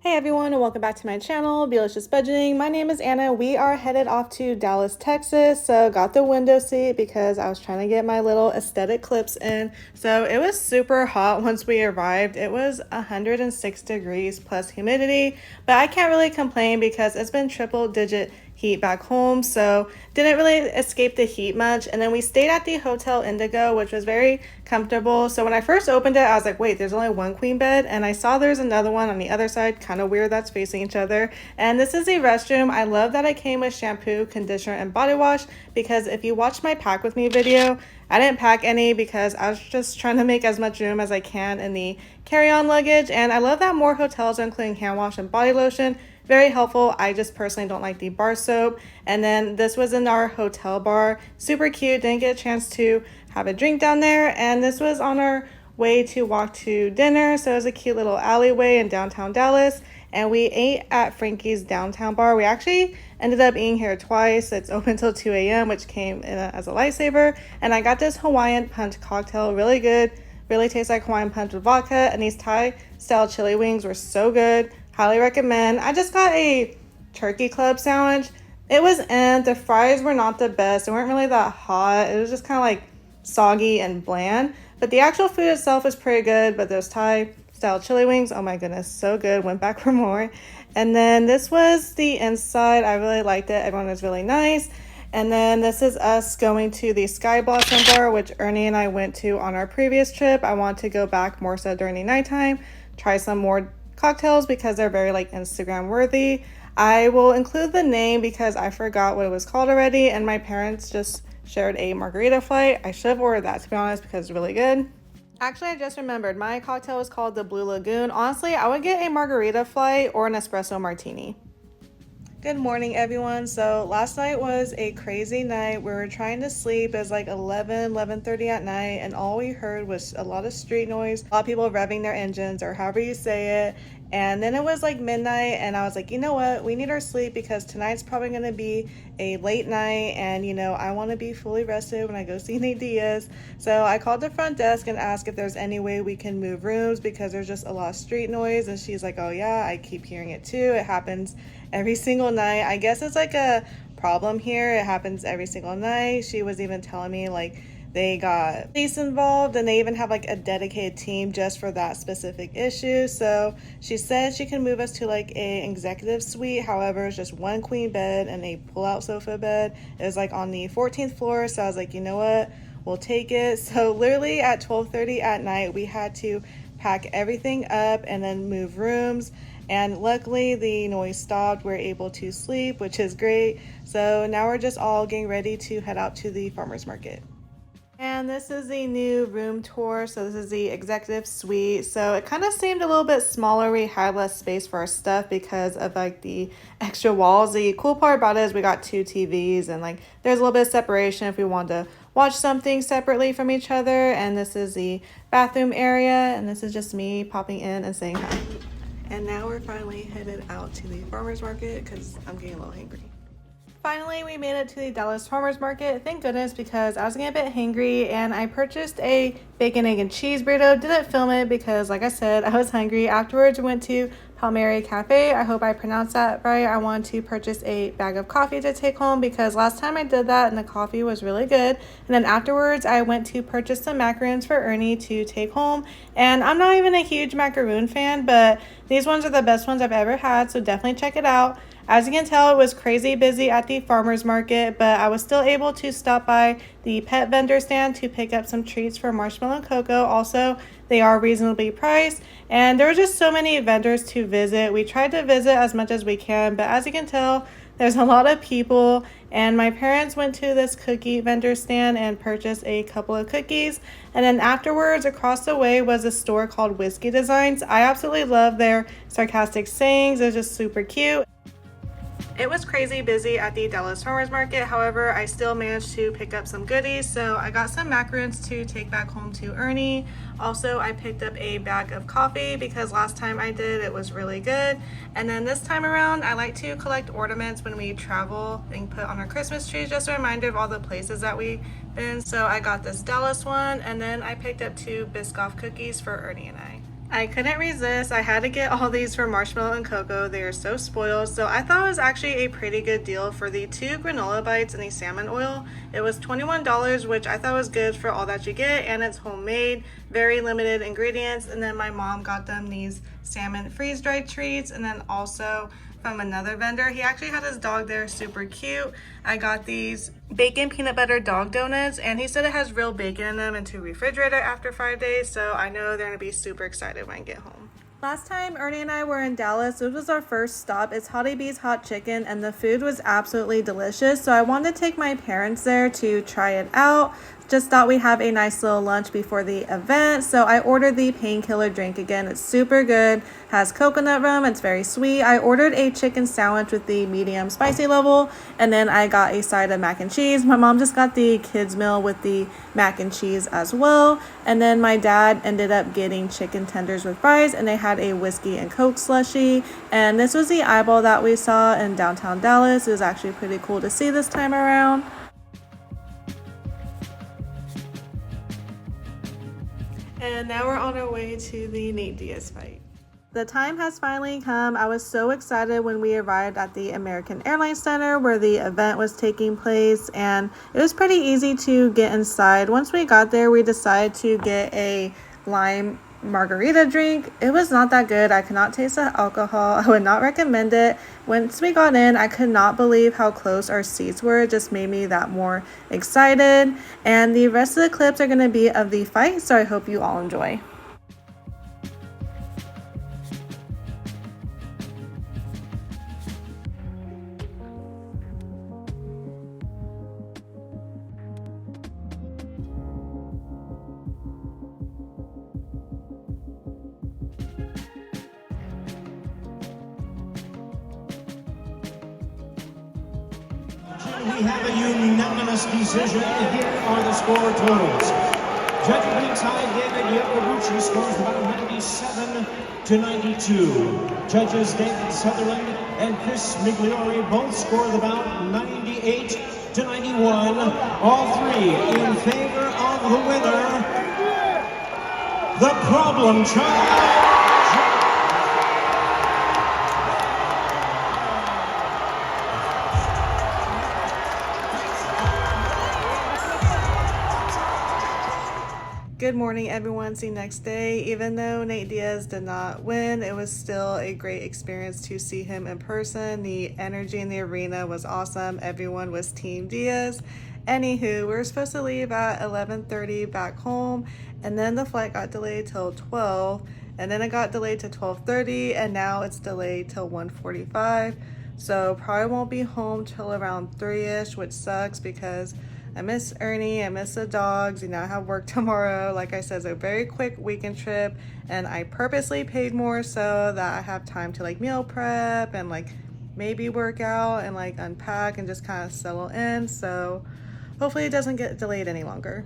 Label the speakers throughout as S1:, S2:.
S1: Hey everyone, and welcome back to my channel, Delicious Budgeting. My name is Anna. We are headed off to Dallas, Texas. So got the window seat because I was trying to get my little aesthetic clips in. So it was super hot once we arrived. It was 106 degrees plus humidity, but I can't really complain because it's been triple digit heat back home, so didn't really escape the heat much. And then we stayed at the Hotel Indigo, which was very comfortable. So when I first opened it, I was like, wait, there's only one queen bed, and I saw there's another one on the other side, kind of weird, that's facing each other. And this is the restroom. I love that it came with shampoo, conditioner, and body wash, because if you watched my pack with me video, I didn't pack any because I was just trying to make as much room as I can in the carry-on luggage. And I love that more hotels are including hand wash and body lotion. Very helpful. I just personally don't like the bar soap. And then this was in our hotel bar. Super cute. Didn't get a chance to have a drink down there. And this was on our way to walk to dinner. So it was a cute little alleyway in downtown Dallas. And we ate at Frankie's downtown bar. We actually ended up eating here twice. It's open till 2 a.m., which came in as a lifesaver. And I got this Hawaiian punch cocktail. Really good. Really tastes like Hawaiian punch with vodka. And these Thai style chili wings were so good. Highly recommend. I just got a turkey club sandwich. It was the fries were not the best. They weren't really that hot. It was just kind of like soggy and bland. But the actual food itself was pretty good. But those Thai style chili wings, oh my goodness, so good. Went back for more. And then this was the inside. I really liked it. Everyone was really nice. And then this is us going to the Sky Blossom bar, which Ernie and I went to on our previous trip. I want to go back more so during the nighttime, try some more cocktails because they're very like Instagram worthy. I will include the name because I forgot what it was called already, and my parents just shared a margarita flight. I should have ordered that, to be honest, because it's really good. Actually, I just remembered my cocktail was called the Blue Lagoon. Honestly, I would get a margarita flight or an espresso martini. Good morning, everyone. So last night was a crazy night. We were trying to sleep. It was like 11:30 at night, and all we heard was a lot of street noise, a lot of people revving their engines, or however you say it. And then it was like midnight, and I was like, you know what? We need our sleep because tonight's probably going to be a late night, and I want to be fully rested when I go see Diaz. So I called the front desk and asked if there's any way we can move rooms because there's just a lot of street noise. And she's like, oh yeah, I keep hearing it too. It happens every single night. I guess it's like a problem here. It happens every single night. She was even telling me like they got police involved, and they even have like a dedicated team just for that specific issue. So she said she can move us to like a executive suite. However, it's just one queen bed and a pull-out sofa bed. It was like on the 14th floor. So I was like, you know what? We'll take it. So literally at 12:30 at night, we had to pack everything up and then move rooms. And luckily the noise stopped. We're able to sleep, which is great. So now we're just all getting ready to head out to the farmer's market. And this is the new room tour. So this is the executive suite. So it kind of seemed a little bit smaller. We had less space for our stuff because of like the extra walls. The cool part about it is we got 2 TVs, and like there's a little bit of separation if we want to watch something separately from each other. And this is the bathroom area, and this is just me popping in and saying hi. And now we're finally headed out to the farmer's market because I'm getting a little hungry. Finally, we made it to the Dallas Farmers Market. Thank goodness, because I was getting a bit hangry, and I purchased a bacon, egg, and cheese burrito. Didn't film it because, like I said, I was hungry. Afterwards, we went to Palmieri Cafe. I hope I pronounced that right. I wanted to purchase a bag of coffee to take home because last time I did that and the coffee was really good. And then afterwards, I went to purchase some macaroons for Ernie to take home. And I'm not even a huge macaroon fan, but these ones are the best ones I've ever had, so definitely check it out. As you can tell, it was crazy busy at the farmer's market, but I was still able to stop by the pet vendor stand to pick up some treats for Marshmallow and Coco. Also, they are reasonably priced, and there were just so many vendors to visit. We tried to visit as much as we can, but as you can tell, there's a lot of people, and my parents went to this cookie vendor stand and purchased a couple of cookies. And then afterwards, across the way was a store called Whiskey Designs. I absolutely love their sarcastic sayings. They're just super cute. It was crazy busy at the Dallas Farmers Market. However, I still managed to pick up some goodies. So I got some macaroons to take back home to Ernie. Also, I picked up a bag of coffee because last time I did, it was really good. And then this time around, I like to collect ornaments when we travel and put on our Christmas trees, just a reminder of all the places that we've been. So I got this Dallas one, and then I picked up 2 Biscoff cookies for Ernie and I. I couldn't resist. I had to get all these for Marshmallow and Cocoa. They are so spoiled. So I thought it was actually a pretty good deal for the 2 granola bites and the salmon oil. It was $21, which I thought was good for all that you get, and it's homemade, very limited ingredients. And then my mom got them these salmon freeze-dried treats, and then also from another vendor. He actually had his dog there, super cute. I got these bacon peanut butter dog donuts, and he said it has real bacon in them and to refrigerate it after 5 days, so I know they're gonna be super excited when I get home. Last time Ernie and I were in Dallas, it was our first stop. It's Hottie B's Hot Chicken, and the food was absolutely delicious, so I wanted to take my parents there to try it out. Just thought we'd have a nice little lunch before the event, so I ordered the painkiller drink again. It's super good, has coconut rum, it's very sweet. I ordered a chicken sandwich with the medium spicy level, and then I got a side of mac and cheese. My mom just got the kids meal with the mac and cheese as well, and then my dad ended up getting chicken tenders with fries, and they had a whiskey and Coke slushie. And this was the eyeball that we saw in downtown Dallas. It was actually pretty cool to see this time around. And now we're on our way to the Nate Diaz fight. The time has finally come. I was so excited when we arrived at the American Airlines Center where the event was taking place, and it was pretty easy to get inside. Once we got there, we decided to get a lime margarita drink. It was not that good. I could not taste the alcohol. I would not recommend it. Once we got in, I could not believe how close our seats were. It just made me that more excited. And the rest of the clips are going to be of the fight, so I hope you all enjoy.
S2: We have a unanimous decision. Here are the score totals. Judging ringside, David Yamaguchi scores about 97 to 92. Judges David Sutherland and Chris Migliori both scored about 98 to 91. All three in favor of the winner, the Problem Child.
S1: Good morning, everyone. It's the next day. Even though Nate Diaz did not win, it was still a great experience to see him in person. The energy in the arena was awesome. Everyone was Team Diaz. Anywho, we were supposed to leave at 11:30 back home, and then the flight got delayed till 12, and then it got delayed to 12:30, and now it's delayed till 1:45. So probably won't be home till around 3-ish, which sucks because I miss Ernie, I miss the dogs, I have work tomorrow. Like I said, it's a very quick weekend trip, and I purposely paid more so that I have time to meal prep and maybe work out and unpack and just kind of settle in. So hopefully it doesn't get delayed any longer.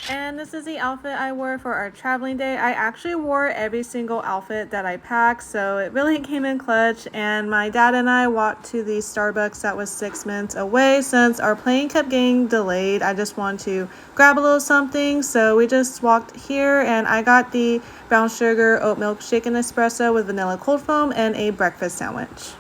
S1: And this is the outfit I wore for our traveling day. I actually wore every single outfit that I packed, so it really came in clutch. And my dad and I walked to the Starbucks that was 6 minutes away. Since our plane kept getting delayed, I just wanted to grab a little something, so we just walked here, and I got the brown sugar oat milk shaken espresso with vanilla cold foam and a breakfast sandwich.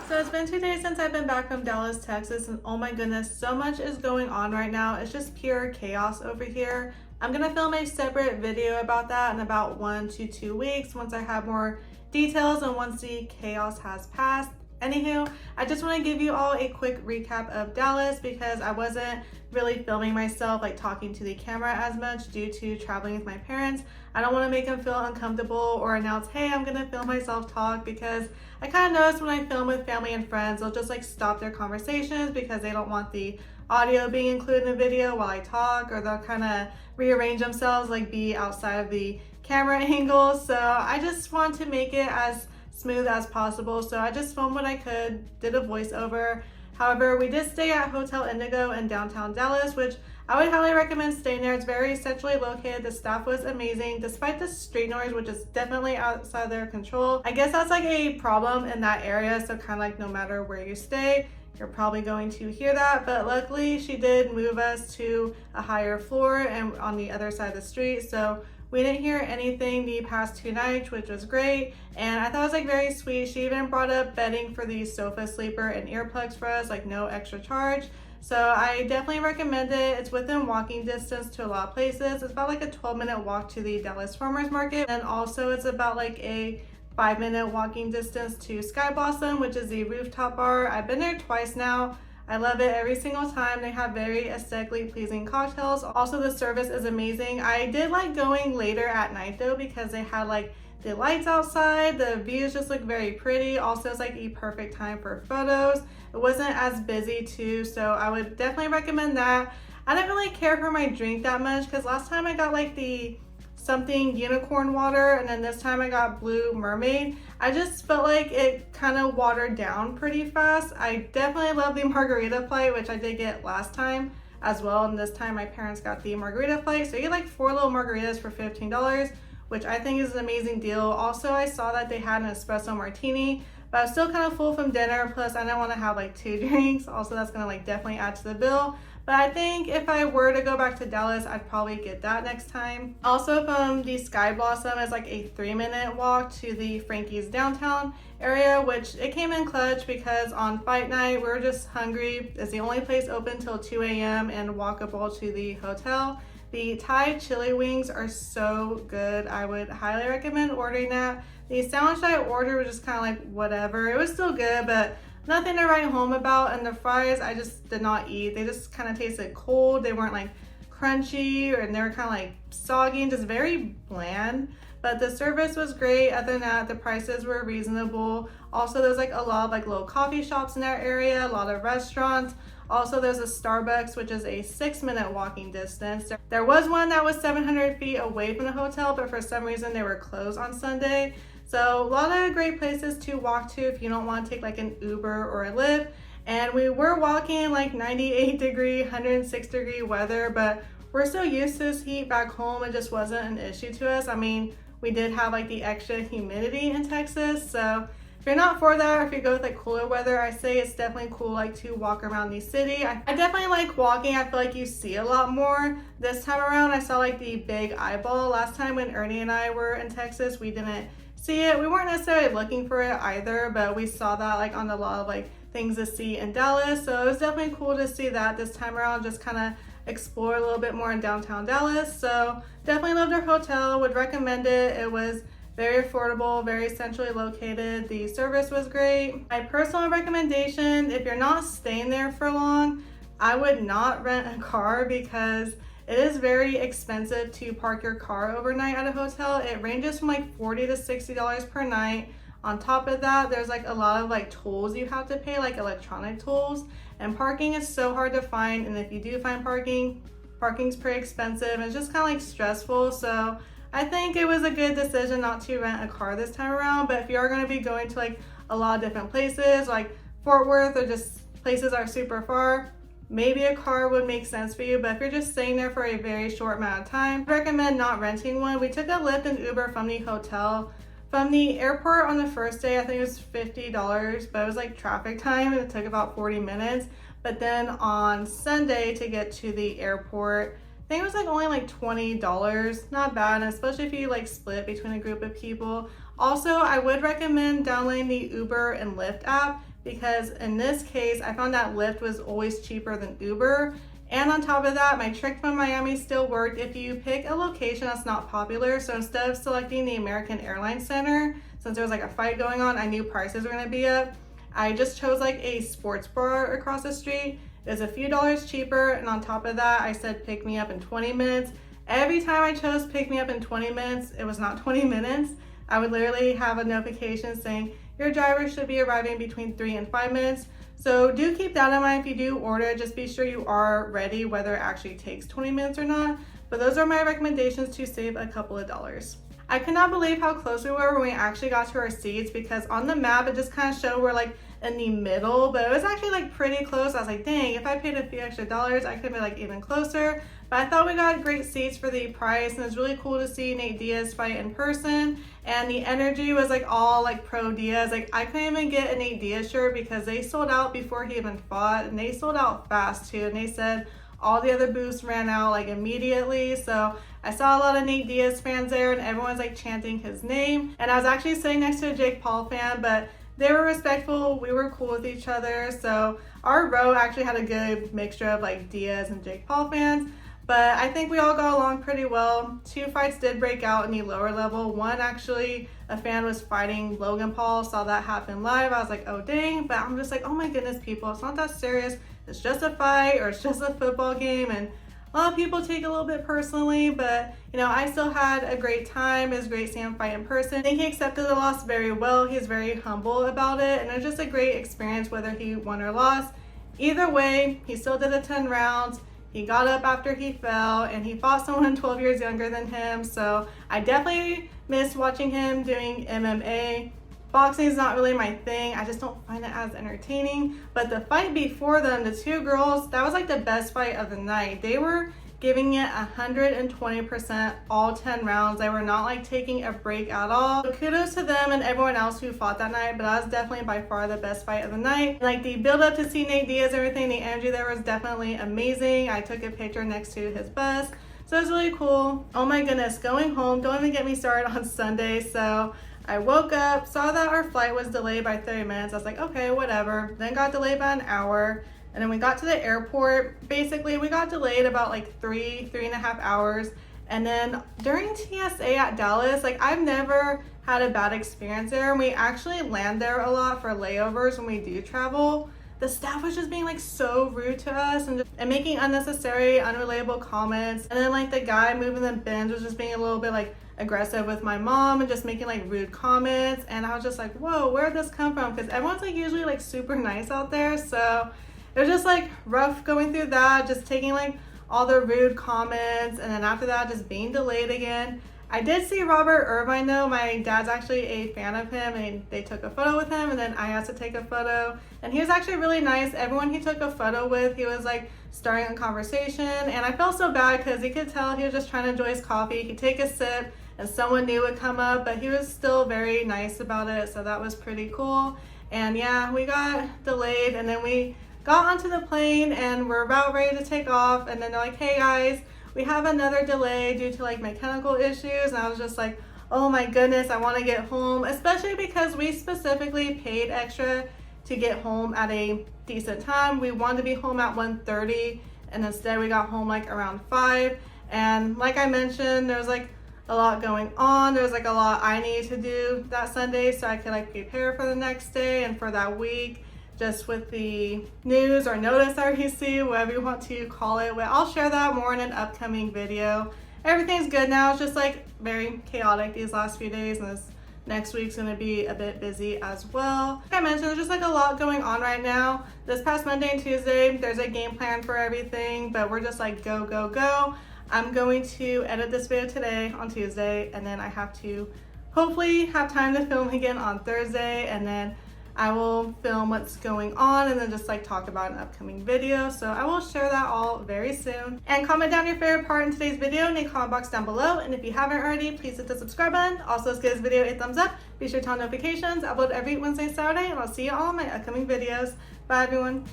S1: So it's been 2 days since I've been back from Dallas, Texas, and oh my goodness, so much is going on right now. It's just pure chaos over here. I'm gonna film a separate video about that in about 1 to 2 weeks once I have more details and once the chaos has passed. Anywho, I just want to give you all a quick recap of Dallas because I wasn't really filming myself talking to the camera as much due to traveling with my parents. I don't want to make them feel uncomfortable or announce, hey, I'm gonna film myself talk, because I kind of notice when I film with family and friends, they'll just stop their conversations because they don't want the audio being included in the video while I talk, or they'll kind of rearrange themselves, be outside of the camera angle. So I just want to make it as smooth as possible, so I just filmed what I could, did a voiceover. However, we did stay at Hotel Indigo in downtown Dallas, which I would highly recommend staying there. It's very centrally located. The staff was amazing despite the street noise, which is definitely outside their control. I guess that's a problem in that area, so kind of no matter where you stay, you're probably going to hear that. But luckily she did move us to a higher floor and on the other side of the street, so We didn't hear anything the past 2 nights, which was great, and I thought it was like very sweet. She even brought up bedding for the sofa sleeper and earplugs for us, like no extra charge. So I definitely recommend it. It's within walking distance to a lot of places. It's about like a 12-minute walk to the Dallas Farmers Market, and also it's about like a 5-minute walking distance to Sky Blossom, which is the rooftop bar. I've been there twice now. I love it every single time. They have very aesthetically pleasing cocktails. Also, the service is amazing. I did like going later at night though, because they had like the lights outside. The views just look very pretty. Also, it's like the perfect time for photos. It wasn't as busy too, so I would definitely recommend that. I didn't really care for my drink that much because last time I got like the something unicorn water, and then this time I got blue mermaid. I just felt like it kind of watered down pretty fast. I definitely love the margarita flight, which I did get last time as well, and this time my parents got the margarita flight. So you get like 4 little margaritas for $15, which I think is an amazing deal. Also, I saw that they had an espresso martini, but I was still kind of full from dinner, plus I didn't want to have like 2 drinks. Also, that's gonna like definitely add to the bill. But I think if I were to go back to Dallas, I'd probably get that next time. Also, from the Sky Blossom is like a 3-minute walk to the Frankie's downtown area, which it came in clutch because on fight night, we were just hungry. It's the only place open till 2 a.m. and walkable to the hotel. The Thai chili wings are so good. I would highly recommend ordering that. The sandwich that I ordered was just kind of like whatever. It was still good, but nothing to write home about. And the fries I just did not eat. They just kind of tasted cold. They weren't like crunchy, and they were kind of like soggy and just very bland. But the service was great. Other than that, the prices were reasonable. Also, there's like a lot of like little coffee shops in that area, a lot of restaurants. Also, there's a Starbucks, which is a 6-minute walking distance. There was one that was 700 feet away from the hotel, but for some reason they were closed on Sunday. So a lot of great places to walk to if you don't want to take like an Uber or a Lyft. And we were walking like 98 degree, 106 degree weather, but we're so used to this heat back home. It just wasn't an issue to us. I mean, we did have like the extra humidity in Texas. So if you're not for that, or if you go with like cooler weather, I say it's definitely cool like to walk around the city. I definitely like walking. I feel like you see a lot more. This time around, I saw like the big eyeball. Last time when Ernie and I were in Texas, we didn't see it. We weren't necessarily looking for it either, but we saw that like on a lot of like things to see in Dallas. So it was definitely cool to see that this time around, just kind of explore a little bit more in downtown Dallas. So definitely loved our hotel, would recommend it. It was very affordable, very centrally located. The service was great. My personal recommendation, if you're not staying there for long, I would not rent a car because it is very expensive to park your car overnight at a hotel. It ranges from like $40 to $60 per night. On top of that, there's like a lot of like tolls you have to pay, like electronic tolls, and parking is so hard to find. And if you do find parking, parking's pretty expensive. It's just kind of like stressful. So I think it was a good decision not to rent a car this time around. But if you are going to be going to like a lot of different places like Fort Worth, or just places that are super far, maybe a car would make sense for you. But if you're just staying there for a very short amount of time, I recommend not renting one. We took a Lyft and Uber from the hotel. From the airport on the first day, I think it was $50, but it was like traffic time and it took about 40 minutes. But then on Sunday to get to the airport, I think it was like only like $20. Not bad, especially if you like split between a group of people. Also, I would recommend downloading the Uber and Lyft app, because in this case, I found that Lyft was always cheaper than Uber. And on top of that, my trick from Miami still worked if you pick a location that's not popular. So instead of selecting the American Airlines Center, since there was like a fight going on, I knew prices were gonna be up. I just chose like a sports bar across the street. It was a few dollars cheaper. And on top of that, I said pick me up in 20 minutes. Every time I chose pick me up in 20 minutes, it was not 20 minutes. I would literally have a notification saying your driver should be arriving between 3 and 5 minutes. So do keep that in mind if you do order. Just be sure you are ready, whether it actually takes 20 minutes or not. But those are my recommendations to save a couple of dollars. I could not believe how close we were when we actually got to our seats, because on the map, it just kind of showed we're like in the middle, but it was actually like pretty close. I was like, dang, if I paid a few extra dollars, I could be like even closer. But I thought we got great seats for the price, and it's really cool to see Nate Diaz fight in person. And the energy was like all like pro Diaz. Like I couldn't even get a Nate Diaz shirt because they sold out before he even fought, and they sold out fast too. And they said all the other booths ran out like immediately. So I saw a lot of Nate Diaz fans there and everyone's like chanting his name. And I was actually sitting next to a Jake Paul fan, but they were respectful. We were cool with each other. So our row actually had a good mixture of like Diaz and Jake Paul fans. But I think we all got along pretty well. 2 fights did break out in the lower level. One actually, a fan was fighting Logan Paul. Saw that happen live. I was like, oh dang. But I'm just like, oh my goodness, people, it's not that serious. It's just a fight or it's just a football game. And a lot of people take it a little bit personally, but you know, I still had a great time. It was great seeing him fight in person. I think he accepted the loss very well. He's very humble about it. And it was just a great experience whether he won or lost. Either way, he still did the 10 rounds. He got up after he fell and he fought someone 12 years younger than him. So I definitely miss watching him doing MMA. Boxing is not really my thing. I just don't find it as entertaining. But the fight before them, the 2 girls, that was like the best fight of the night. They were giving it 120% all 10 rounds. They were not like taking a break at all. So kudos to them and everyone else who fought that night, but that was definitely by far the best fight of the night. Like the build up to see Nate Diaz and everything, the energy there was definitely amazing. I took a picture next to his bus. So it was really cool. Oh my goodness, going home, don't even get me started on Sunday. So I woke up, saw that our flight was delayed by 30 minutes. I was like, okay, whatever. Then got delayed by an hour. And then we got to the airport. Basically, we got delayed about like 3.5 hours. And then during TSA at Dallas, like I've never had a bad experience there. And we actually land there a lot for layovers when we do travel. The staff was just being like so rude to us and making unnecessary, unrelatable comments. And then like the guy moving the bins was just being a little bit like aggressive with my mom and just making like rude comments. And I was just like, whoa, where'd this come from? Because everyone's like usually like super nice out there. So it was just like rough going through that, just taking like all the rude comments, and then after that just being delayed again. I did see Robert Irvine though. My dad's actually a fan of him and they took a photo with him, and then I asked to take a photo, and he was actually really nice. Everyone he took a photo with, he was like starting a conversation, and I felt so bad because you could tell he was just trying to enjoy his coffee. He could take a sip and someone new would come up, but he was still very nice about it, so that was pretty cool. And yeah, we got delayed and then we got onto the plane and we're about ready to take off, and then they're like, hey guys, we have another delay due to like mechanical issues. And I was just like, oh my goodness, I want to get home, especially because we specifically paid extra to get home at a decent time. We wanted to be home at 1:30 and instead we got home like around 5. And like I mentioned, there was like a lot going on. There was like a lot I needed to do that Sunday so I could like prepare for the next day and for that week, just with the news or notice I received, whatever you want to call it. Well, I'll share that more in an upcoming video. Everything's good now. It's just like very chaotic these last few days, and this next week's gonna be a bit busy as well. Like I mentioned, there's just like a lot going on right now. This past Monday and Tuesday, there's a game plan for everything, but we're just like go, go, go. I'm going to edit this video today on Tuesday, and then I have to hopefully have time to film again on Thursday, and then I will film what's going on and then just like talk about an upcoming video. So I will share that all very soon. And comment down your favorite part in today's video in the comment box down below. And if you haven't already, please hit the subscribe button. Also, let's give this video a thumbs up. Be sure to turn on notifications. I upload every Wednesday, Saturday, and I'll see you all in my upcoming videos. Bye everyone.